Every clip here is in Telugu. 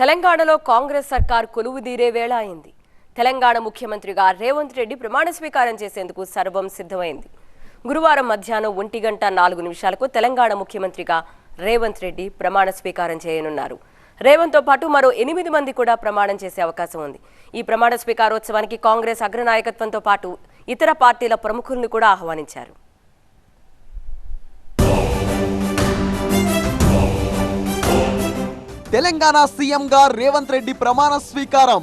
తెలంగాణలో కాంగ్రెస్ సర్కార్ కొలువుదీరే వేళ అయింది. తెలంగాణ ముఖ్యమంత్రిగా రేవంత్ రెడ్డి ప్రమాణ స్వీకారం చేసేందుకు సర్వం సిద్ధమైంది. గురువారం మధ్యాహ్నం 1:04 తెలంగాణ ముఖ్యమంత్రిగా రేవంత్ రెడ్డి ప్రమాణ స్వీకారం చేయనున్నారు. రేవంత్తో పాటు మరో 8 మంది కూడా ప్రమాణం చేసే అవకాశం ఉంది. ఈ ప్రమాణ స్వీకారోత్సవానికి కాంగ్రెస్ అగ్రనాయకత్వంతో పాటు ఇతర పార్టీల ప్రముఖులను కూడా ఆహ్వానించారు. తెలంగాణ సీఎంగా రేవంత్ రెడ్డి ప్రమాణ స్వీకారం.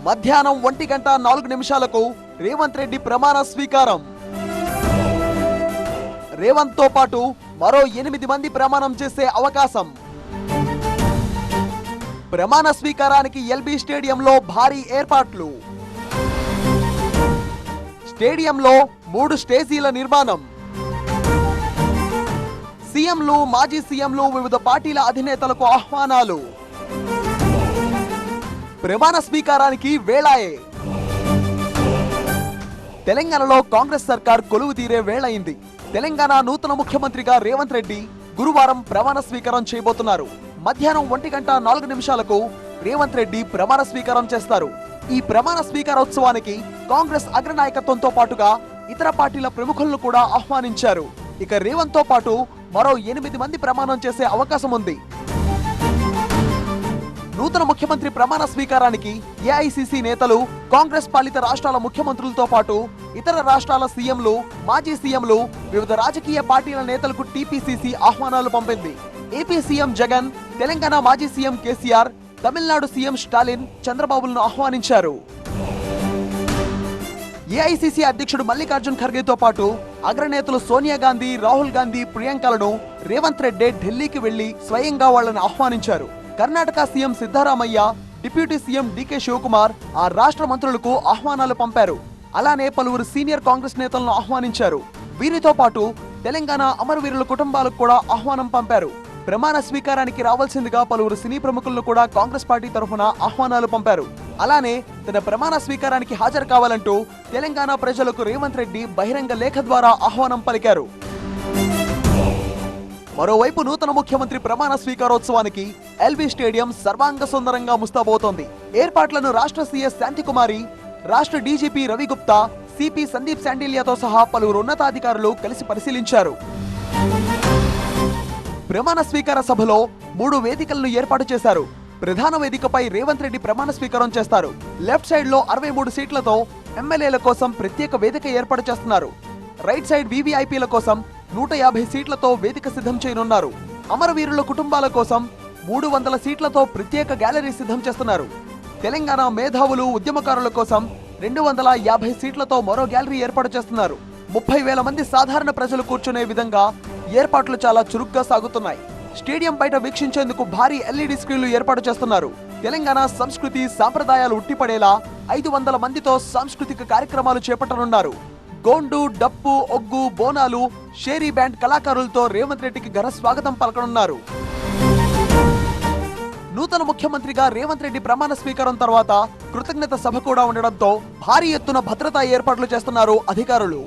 మధ్యాహ్నం 1:04 రేవంత్ రెడ్డి ప్రమాణ స్వీకారం. రేవంత్ తో పాటు మరో 8 మంది ప్రమాణం చేసే అవకాశం. ప్రమాణ స్వీకారానికి ఎల్బీ స్టేడియంలో భారీ ఏర్పాట్లు. స్టేడియంలో 3 స్టేజీల నిర్మాణం. సీఎంలు, మాజీ సీఎంలు, వివిధ పార్టీల అధినేతలకు ఆహ్వానాలు. ప్రమాణ స్వీకారానికి వేళాయే. తెలంగాణలో కాంగ్రెస్ సర్కార్ కొలువు తీరే వేళయింది. తెలంగాణ నూతన ముఖ్యమంత్రిగా రేవంత్ రెడ్డి గురువారం ప్రమాణ స్వీకారం చేయబోతున్నారు. మధ్యాహ్నం 1:04 రేవంత్ రెడ్డి ప్రమాణ స్వీకారం చేస్తారు. ఈ ప్రమాణ స్వీకారోత్సవానికి కాంగ్రెస్ అగ్రనాయకత్వంతో పాటుగా ఇతర పార్టీల ప్రముఖులను కూడా ఆహ్వానించారు. ఇక రేవంత్ తో పాటు మరో 8 మంది ప్రమాణం చేసే అవకాశం ఉంది. నూతన ముఖ్యమంత్రి ప్రమాణ స్వీకారానికి ఏఐసీసీ నేతలు, కాంగ్రెస్ పాలిత రాష్ట్రాల ముఖ్యమంత్రులతో పాటు ఇతర రాష్ట్రాల సీఎంలు, మాజీ సీఎంలు, వివిధ రాజకీయ పార్టీల నేతలకు టీపీసీసీ ఆహ్వానాలు పంపింది. ఏపీ సీఎం జగన్, తెలంగాణ మాజీ సీఎం కేసీఆర్, తమిళనాడు సీఎం స్టాలిన్ చంద్రబాబులను ఆహ్వానించారు. ఏఐసీసీ అధ్యక్షుడు మల్లికార్జున్ ఖర్గేతో పాటు అగ్రనేతలు సోనియా గాంధీ, రాహుల్ గాంధీ, ప్రియాంకలను రేవంత్ రెడ్డి ఢిల్లీకి వెళ్లి స్వయంగా వాళ్లను ఆహ్వానించారు. Karnataka CM Siddaramaiah, deputy CM DK Shivakumar ఆ రాష్ట్ర మంత్రులకు ఆహ్వానాలు పంపారు. అలానే పలువురు సీనియర్ కాంగ్రెస్ నేతలను ఆహ్వానించారు. వీరితో పాటు తెలంగాణ అమరవీరుల కుటుంబాలకు కూడా ఆహ్వానం పంపారు. ప్రమాణ స్వీకారానికి రావాల్సిందిగా పలువురు సినీ ప్రముఖులను కూడా కాంగ్రెస్ పార్టీ తరఫున ఆహ్వానాలు పంపారు. అలానే తన ప్రమాణ స్వీకారానికి హాజరు కావాలంటూ తెలంగాణ ప్రజలకు రేవంత్ రెడ్డి బహిరంగ లేఖ ద్వారా ఆహ్వానం పలికారు. మరోవైపు నూతన ముఖ్యమంత్రి ప్రమాణ స్వీకారోత్సవానికి ఎల్బీ స్టేడియం సర్వాంగ సుందరంగా ముస్తాబోతోంది. ఏర్పాట్లను రాష్ట్ర సీఎస్ శాంతికుమారి, రాష్ట్ర డీజీపీ రవిగుప్తా, సిపి సందీప్ శాండిల్యాతో సహా పలువురు ఉన్నతాధికారులు కలిసి పరిశీలించారు. ప్రమాణ స్వీకార సభలో 3 వేదికలను ఏర్పాటు చేశారు. ప్రధాన వేదికపై రేవంత్ రెడ్డి ప్రమాణ స్వీకారం చేస్తారు. లెఫ్ట్ సైడ్ లో 63 సీట్లతో ఎమ్మెల్యేల కోసం ప్రత్యేక వేదిక ఏర్పాటు చేస్తున్నారు. రైట్ సైడ్ వీవీఐపీల కోసం 150 సీట్లతో వేదిక సిద్ధం చేయనున్నారు. అమరవీరుల కుటుంబాల కోసం 300 సీట్లతో ప్రత్యేక గ్యాలరీ సిద్ధం చేస్తున్నారు. తెలంగాణ మేధావులు, ఉద్యమకారుల కోసం 250 సీట్లతో మరో గ్యాలరీ ఏర్పాటు చేస్తున్నారు. 30,000 మంది సాధారణ ప్రజలు కూర్చునే విధంగా ఏర్పాట్లు చాలా చురుగ్గా సాగుతున్నాయి. స్టేడియం బయట వీక్షించేందుకు భారీ ఎల్ఈడి స్క్రీన్లు ఏర్పాటు చేస్తున్నారు. తెలంగాణ సంస్కృతి, సాంప్రదాయాలు ఉట్టిపడేలా 500 మందితో సాంస్కృతిక కార్యక్రమాలు చేపట్టనున్నారు. గోండు, డప్పు, ఒగ్గు, బోనాలు, షేరీ బ్యాండ్ కళాకారులతో రేవంత్ రెడ్డికి ఘన స్వాగతం పలకనున్నారు. నూతన ముఖ్యమంత్రిగా రేవంత్ రెడ్డి ప్రమాణ స్వీకారం తర్వాత కృతజ్ఞత సభ కూడా ఉండడంతో భారీ ఎత్తున భద్రతా ఏర్పాట్లు చేస్తున్నారు అధికారులు.